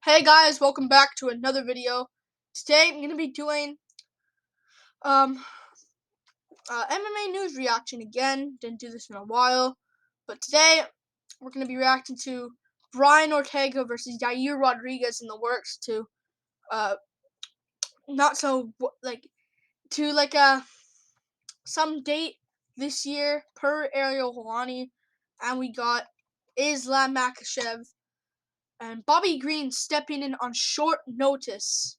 Hey guys, welcome back to another video. Today I'm gonna be doing MMA news reaction again. Didn't do this in a while, but today we're gonna be reacting to Brian Ortega versus Yair Rodriguez in the works to not so like to some date this year per Ariel Helwani, and we got Islam Makhachev and Bobby Green stepping in on short notice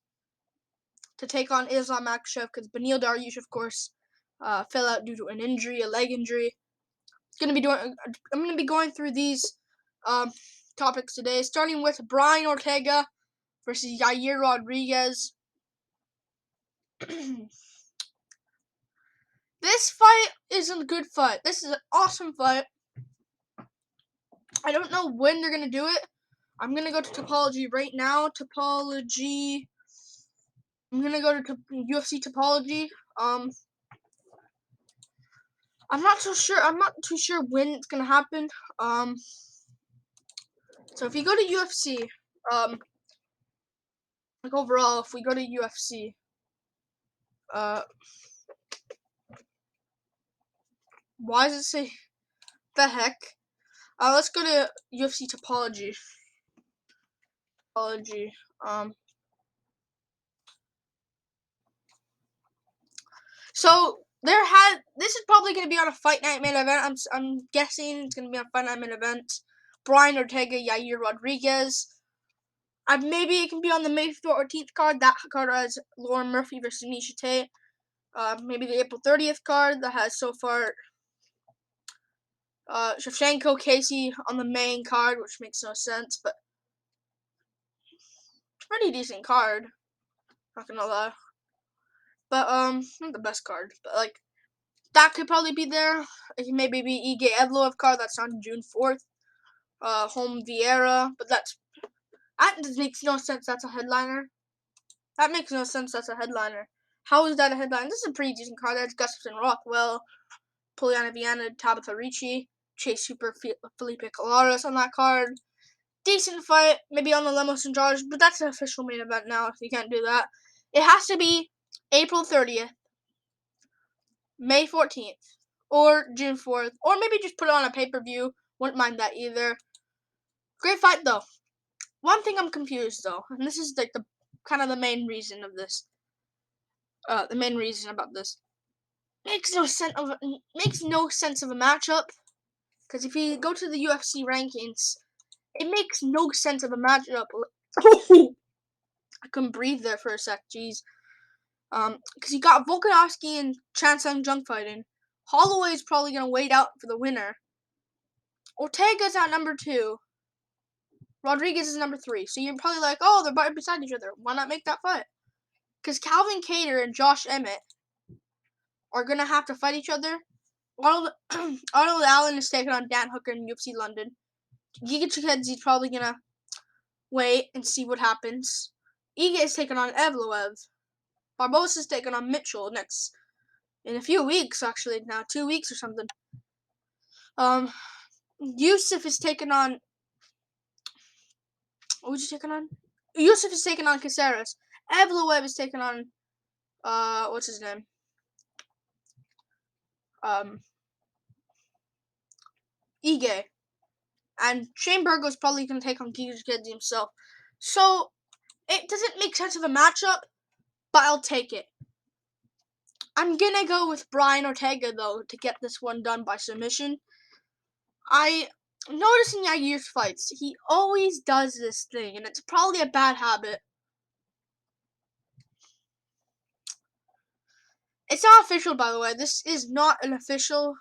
to take on Islam Makhachev because Beneil Dariush, of course, fell out due to an injury, a leg injury. I'm gonna be going through these topics today, starting with Brian Ortega versus Yair Rodriguez. This fight is a good fight. This is an awesome fight. I don't know when they're gonna do it. I'm gonna go to Topology right now. Topology. I'm gonna go to UFC Topology. I'm not too sure when it's gonna happen. So if you go to UFC, like overall, if we go to UFC, why does it say the heck? Let's go to UFC Topology. So this is probably gonna be on a Fight Night main event. I'm guessing it's gonna be on a Fight Night main event. Brian Ortega, Yair Rodriguez. Maybe it can be on the May 14th card. That card has Lauren Murphy versus Miesha Tate. Maybe the April 30th card that has so far Shevchenko, Casey on the main card, which makes no sense, but it's a pretty decent card. Not gonna lie. But not the best card, but like that could probably be there. It can maybe be Ige Evloev card that's on June 4th. Home Vieira, but that makes no sense. That's a headliner. That makes no sense. That's a headliner. How is that a headliner? This is a pretty decent card. That's Gustafson Rothwell, Poliana Viana, Tabitha Ricci, Chase Super, Felipe Colares on that card. Decent fight, maybe on the Lemos Andrade, but that's an official main event now, if you can't do that. It has to be April 30th, May 14th, or June 4th, or maybe just put it on a pay-per-view. Wouldn't mind that either. Great fight, though. One thing I'm confused, though, and this is like the kind of the main reason of this. The main reason about this makes no sense of a matchup. Because if you go to the UFC rankings, it makes no sense of a matchup. I couldn't breathe there for a sec. Jeez. Because you got Volkanovski and Chan Sung Jung fighting. Holloway is probably gonna wait out for the winner. Ortega's at number 2. Rodriguez is number 3. So you're probably like, oh, they're right beside each other. Why not make that fight? Because Calvin Kattar and Josh Emmett are gonna have to fight each other. Arnold Allen is taking on Dan Hooker in UFC London. Giga Chikadze's probably gonna wait and see what happens. Iga is taking on Evloev. Barbosa's taking on Mitchell next in a few weeks, actually now 2 weeks or something. Yusuf is taking on. Who's he taking on? Yusuf is taking on Caceres. Evloev is taking on. What's his name? Ige. And Shane Burgo's probably going to take on Giga Chikadze himself. So, it doesn't make sense of a matchup, but I'll take it. I'm going to go with Brian Ortega, though, to get this one done by submission. I notice in Yair's fights, he always does this thing, and it's probably a bad habit. It's not official, by the way. This is not an official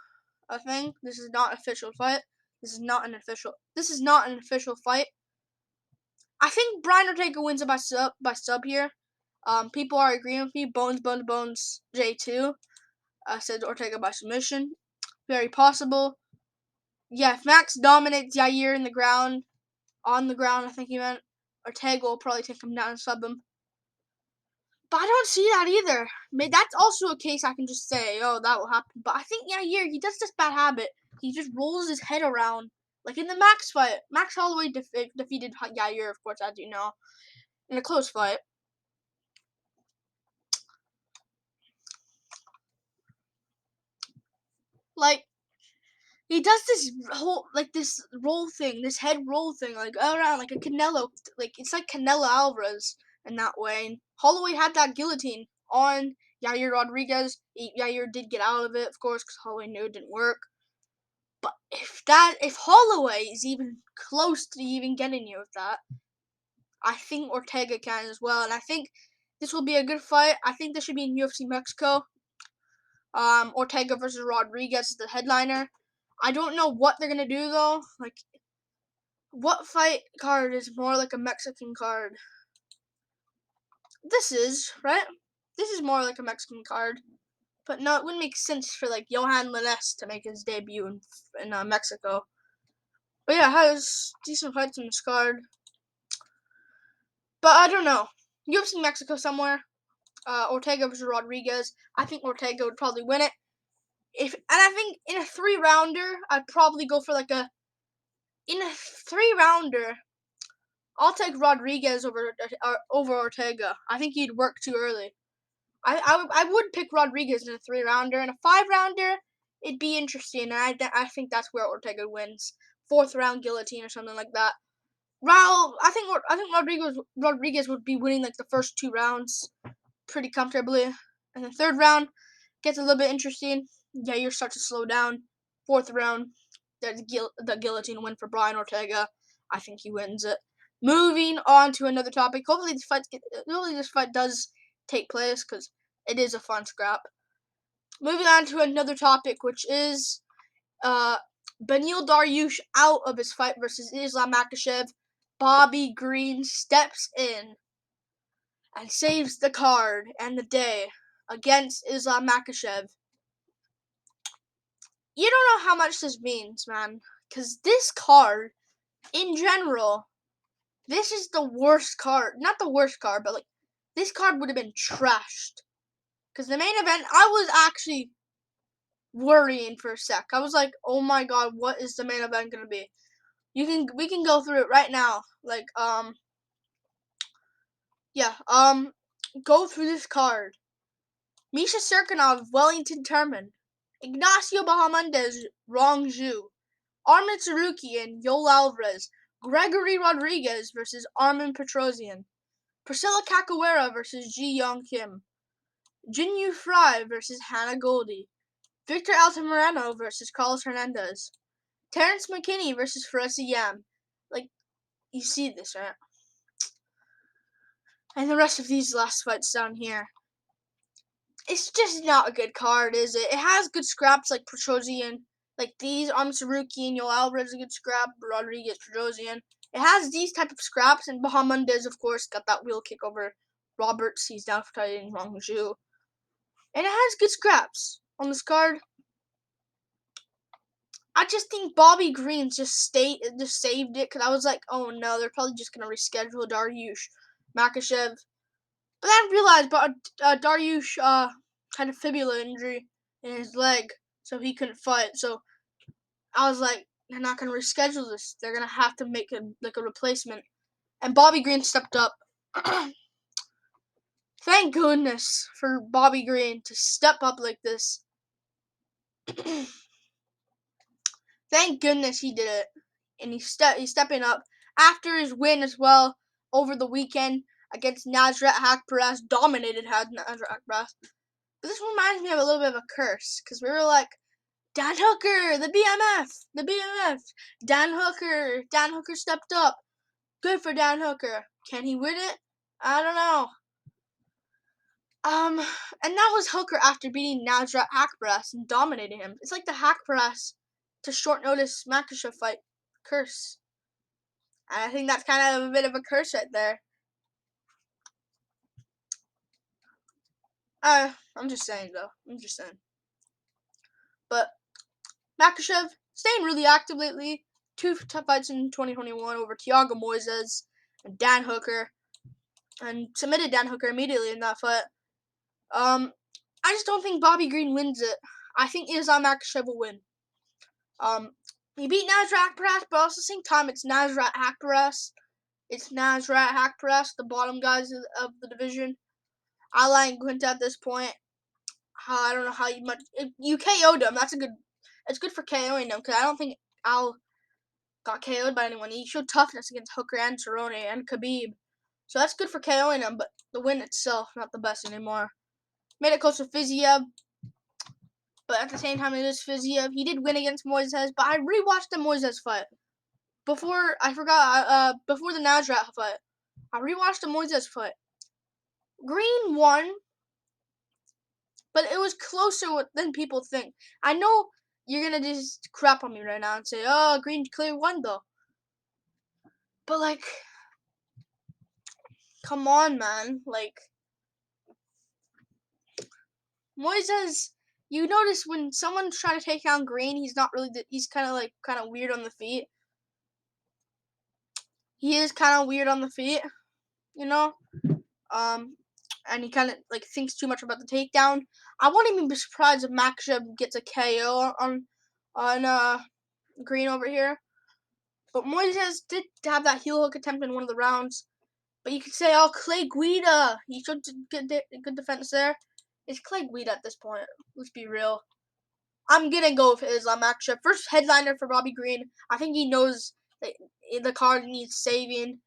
thing. This is not an official fight. This is not an official fight. I think Brian Ortega wins it by sub here. People are agreeing with me. Bones J2 said Ortega by submission. Very possible. Yeah, if Max dominates Yair on the ground, I think he meant, Ortega will probably take him down and sub him. But I don't see that either. That's also a case I can just say, oh, that will happen. But I think Yair, he does this bad habit. He just rolls his head around Like in the Max fight, Max Holloway defeated Yair, of course, as you know, in a close fight. Like, he does this this roll thing, this head roll thing, like around like a Canelo, like it's like Canelo Alvarez in that way. And Holloway had that guillotine on Yair Rodriguez. Yair did get out of it, of course, because Holloway knew it didn't work. But if Holloway is even close to even getting you with that, I think Ortega can as well. And I think this will be a good fight. I think this should be in UFC Mexico. Ortega versus Rodriguez is the headliner. I don't know what they're gonna do though. Like, what fight card is more like a Mexican card? This is, right? This is more like a Mexican card. But no, it wouldn't make sense for like Johan Linares to make his debut in Mexico. But yeah, it has decent fights in this card. But I don't know. UFC Mexico somewhere. Ortega versus Rodriguez. I think Ortega would probably win it. I think in a 3-rounder, I'd probably go for in a 3-rounder. I'll take Rodriguez over Ortega. I think he'd work too early. I would pick Rodriguez in a 3-rounder. In a 5-rounder, it'd be interesting, and I think that's where Ortega wins. 4th round guillotine or something like that. I think Rodriguez would be winning like the first 2 rounds pretty comfortably, and the 3rd round gets a little bit interesting. Yair starts to slow down. 4th round, the guillotine win for Brian Ortega. I think he wins it. Moving on to another topic. Hopefully this fight does take place because it is a fun scrap. Moving on to another topic, which is Beneil Dariush out of his fight versus Islam Makhachev. Bobby Green steps in and saves the card and the day against Islam Makhachev. You don't know how much this means, man, because this card, in general, this is the worst card. Not the worst card, but like this card would have been trashed. Because the main event, I was actually worrying for a sec. I was like, oh my god, what is the main event gonna be? We can go through it right now. Like, go through this card. Misha Serkinov, Wellington Turman. Ignacio Bahamondes, Rong Zhu. Armin Tsarukyan, Yoel Alvarez. Gregory Rodriguez versus Armin Petrosian. Priscilla Cachoeira versus Ji Young Kim. Jinyu Fry versus Hannah Goldie. Victor Altamirano versus Carlos Hernandez. Terrence McKinney versus Faresi Yam. Like, you see this, right? And the rest of these last fights down here. It's just not a good card, is it? It has good scraps like Petrosian. Like these, Saruki and Yoel Alvarez is a good scrap. Rodriguez, Petrosian. It has these type of scraps, and Bahamondes, of course, got that wheel kick over Roberts. He's down for fighting Rong Zhu. And it has good scraps on this card. I just think Bobby Green just saved it, because I was like, oh no, they're probably just gonna reschedule Dariush Makhachev. But then I realized, Dariush had a fibula injury in his leg, so he couldn't fight. So I was like, they're not gonna reschedule this. They're gonna have to make a replacement. And Bobby Green stepped up. Thank goodness for Bobby Green to step up like this. Thank goodness he did it, and he's stepping up after his win as well over the weekend against Nasrat Haqparast. Dominated Nasrat Haqparast. But this reminds me of a little bit of a curse, because we were like, Dan Hooker, the BMF. Dan Hooker stepped up. Good for Dan Hooker. Can he win it? I don't know. And that was Hooker after beating Nasrat Haqparast and dominating him. It's like the Haqparast to short notice Makhachev fight curse. And I think that's kind of a bit of a curse right there. I'm just saying though. But Makhachev staying really active lately. 2 tough fights in 2021 over Thiago Moises and Dan Hooker, and submitted Dan Hooker immediately in that fight. I just don't think Bobby Green wins it. I think Islam Makhachev will win. He beat Nasrat Haqparast, but also at the same time, it's Nasrat Haqparast. It's Nasrat Haqparast, the bottom guys of the division. I like Quinta at this point. I don't know how much you KO'd him. That's a good. It's good for KOing him because I don't think Al got KO'd by anyone. He showed toughness against Hooker and Cerrone and Khabib, so that's good for KOing him. But the win itself, not the best anymore. Made it close to Fiziev, but at the same time, it is Fiziev. He did win against Moises, but I rewatched the Moises fight before. I forgot. Before the Nasrat fight, I rewatched the Moises fight. Green won, but it was closer than people think. I know you're gonna just crap on me right now and say, "Oh, Green clearly won though," but like, come on, man. Like, Moises, you notice when someone's trying to take down Green, he's not really. He's kind of weird on the feet. He is kind of weird on the feet, you know. And he kind of like thinks too much about the takedown. I won't even be surprised if Makhachev gets a KO on Green over here. But Moises did have that heel hook attempt in one of the rounds. But you could say, oh, Clay Guida. He showed good defense there. It's Clay Guida at this point. Let's be real. I'm going to go with Islam Makhachev. First headliner for Bobby Green. I think he knows that the card needs saving.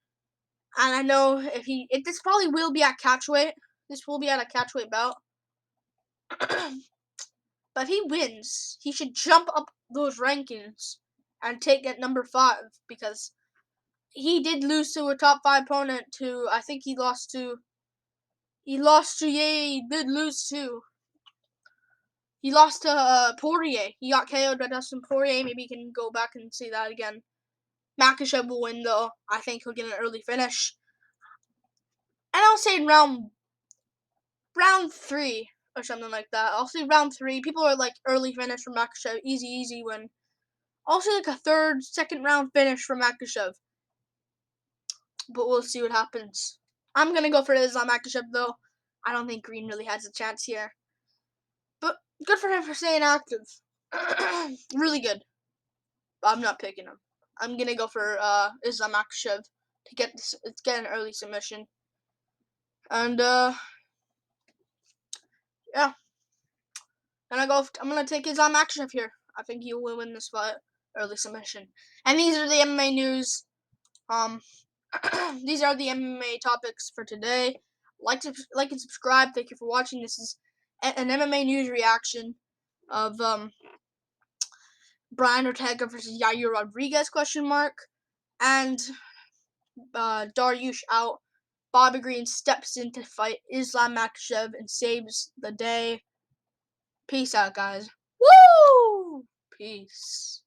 And I know this probably will be at catchweight. This will be at a catchweight bout. But if he wins, he should jump up those rankings and take at number 5 because he did lose to a top 5 opponent to, I think he lost to, he did lose to. He lost to Poirier. He got KO'd by Dustin Poirier. Maybe he can go back and see that again. Makhachev will win though. I think he'll get an early finish. And I'll say in round 3 or something like that. I'll say round 3. People are like early finish for Makhachev. Easy win. Also like a second round finish for Makhachev. But we'll see what happens. I'm going to go for Islam Makhachev though. I don't think Green really has a chance here. But good for him for staying active. Really good. But I'm not picking him. I'm going to go for Islam Makhachev to get an early submission. And yeah. I'm going to take Islam Makhachev here. I think he will win this fight. Early submission. And these are the MMA news. These are the MMA topics for today. Like and subscribe. Thank you for watching. This is an MMA news reaction of Brian Ortega versus Yair Rodriguez ? And Dariush out. Bobby Green steps in to fight Islam Makhachev and saves the day. Peace out, guys. Woo! Peace.